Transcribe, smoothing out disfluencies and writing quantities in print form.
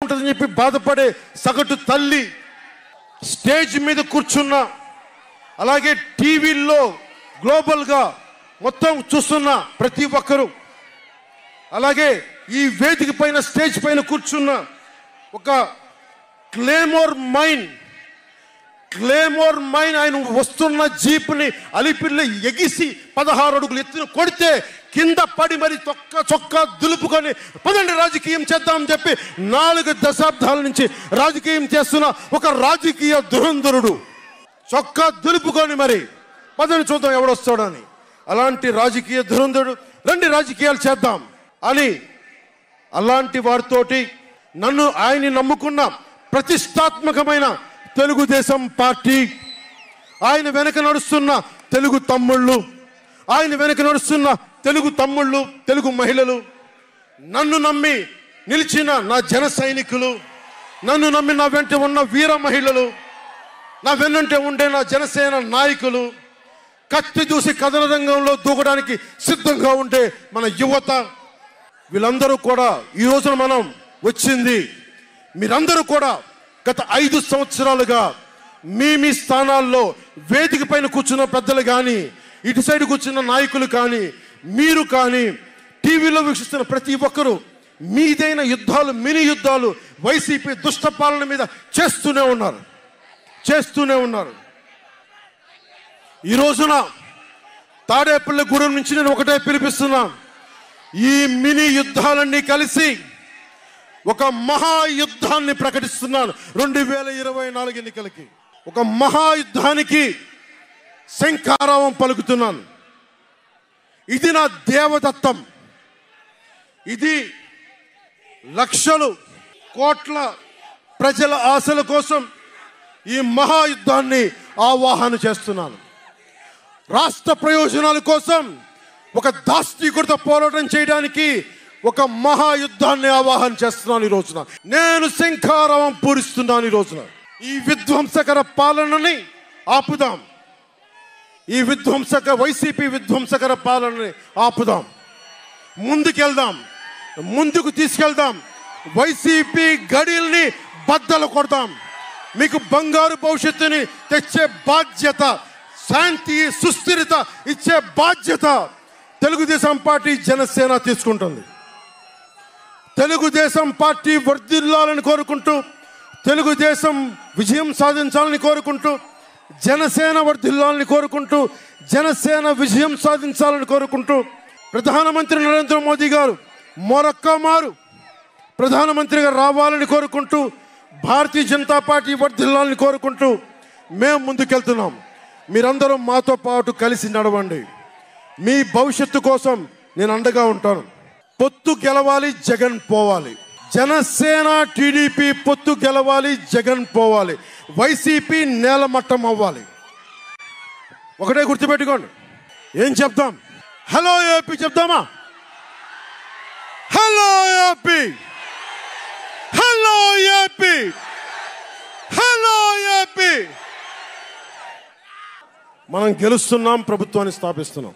ఉంటుందని చెప్పి బాధపడే సగటు తల్లి, స్టేజ్ మీద కూర్చున్న, అలాగే టీవీల్లో గ్లోబల్గా మొత్తం చూస్తున్న ప్రతి ఒక్కరూ, అలాగే ఈ వేదిక పైన స్టేజ్ పైన కూర్చున్న ఒక క్లేమోర్ మైన్ ఆయన వస్తున్న జీప్ని అలిపిల్లి ఎగిసి 16 అడుగులు ఎత్తున కొడితే కింద పడి మరి చొక్కా దులుపుకొని పదండి రాజకీయం చేద్దామని చెప్పి 4 దశాబ్దాల నుంచి రాజకీయం చేస్తున్న ఒక రాజకీయ దురంధరుడు చొక్కా దులుపుకొని మరి పదండి చూద్దాం ఎవడొస్తాడని, అలాంటి రాజకీయ దురంధరుడు రండి రాజకీయాలు చేద్దాం అని అలాంటి వారితోటి ఆయన్ని నమ్ముకున్న ప్రతిష్టాత్మకమైన తెలుగుదేశం పార్టీ, ఆయన వెనక నడుస్తున్న తెలుగు తమ్ముళ్ళు, తెలుగు మహిళలు, నన్ను నమ్మి నిలిచిన నా జన సైనికులు, నన్ను నమ్మి నా వెంట ఉన్న వీర మహిళలు, నా వెన్నంటే ఉండే నా జనసేన నాయకులు, కత్తి దూసి కథన రంగంలో దూకడానికి సిద్ధంగా ఉండే మన యువత, వీళ్ళందరూ కూడా ఈ రోజున మనం వచ్చింది మీరందరూ కూడా గత 5 సంవత్సరాలుగా మీ స్థానాల్లో వేదిక పైన కూర్చున్న పెద్దలు కానీ, ఇటు సైడ్ కూర్చున్న నాయకులు కానీ, మీరు కానీ, టీవీలో వీక్షిస్తున్న ప్రతి ఒక్కరూ మీదైన యుద్ధాలు, మినీ యుద్ధాలు వైసీపీ దుష్ట పాలన మీద చేస్తూనే ఉన్నారు. ఈ రోజున తాడేపల్లిగూడెం నుంచి నేను ఒకటే పిలిపిస్తున్నా, ఈ మినీ యుద్ధాలన్నీ కలిసి ఒక మహాయుద్ధాన్ని ప్రకటిస్తున్నాను. 2024 ఎన్నికలకి ఒక మహాయుద్ధానికి శంఖారావం పలుకుతున్నాను. ఇది నా దేవదత్తం. ఇది లక్షలు కోట్ల ప్రజల ఆశల కోసం ఈ మహాయుద్ధాన్ని ఆవాహన చేస్తున్నాను. రాష్ట్ర ప్రయోజనాల కోసం ఒక దాష్టీకుడితో పోరాటం చేయడానికి ఒక మహాయుద్ధాన్ని ఆవాహన చేస్తున్నాను. ఈ రోజున నేను శంఖారావం పూరిస్తున్నాను. ఈ రోజున ఈ విధ్వంసకర పాలనని ఆపుదాం. ఈ వైసీపీ విధ్వంసకర పాలనని ఆపుదాం. ముందుకు తీసుకెళ్దాం. వైసీపీ గడిల్ని బద్దలు కొడదాం. మీకు బంగారు భవిష్యత్తుని తెచ్చే బాధ్యత, శాంతి సుస్థిరత ఇచ్చే బాధ్యత తెలుగుదేశం పార్టీ, జనసేన తీసుకుంటుంది. తెలుగుదేశం పార్టీ వర్ధిల్లాలని కోరుకుంటూ, తెలుగుదేశం విజయం సాధించాలని కోరుకుంటూ, జనసేన వర్ధిల్లాలని కోరుకుంటూ, జనసేన విజయం సాధించాలని కోరుకుంటూ, ప్రధానమంత్రి నరేంద్ర మోదీ గారు మరొక్క మారు ప్రధానమంత్రిగా రావాలని కోరుకుంటూ, భారతీయ జనతా పార్టీ వర్ధిల్లాలని కోరుకుంటూ మేము ముందుకెళ్తున్నాం. మీరందరూ మాతో పాటు కలిసి నడవండి. మీ భవిష్యత్తు కోసం నేను అండగా ఉంటాను. పొత్తు గెలవాలి, జగన్ పోవాలి. జనసేన టీడీపీ పొత్తు గెలవాలి, జగన్ పోవాలి. వైసీపీ నేలమట్టం అవ్వాలి. ఒకటే గుర్తుపెట్టుకోండి. ఏం చెప్తాం? హలో ఏపీ చెప్తామా? Hello AP, hello AP, hello AP. మనం గెలుస్తున్నాం, ప్రభుత్వాన్ని స్థాపిస్తున్నాం.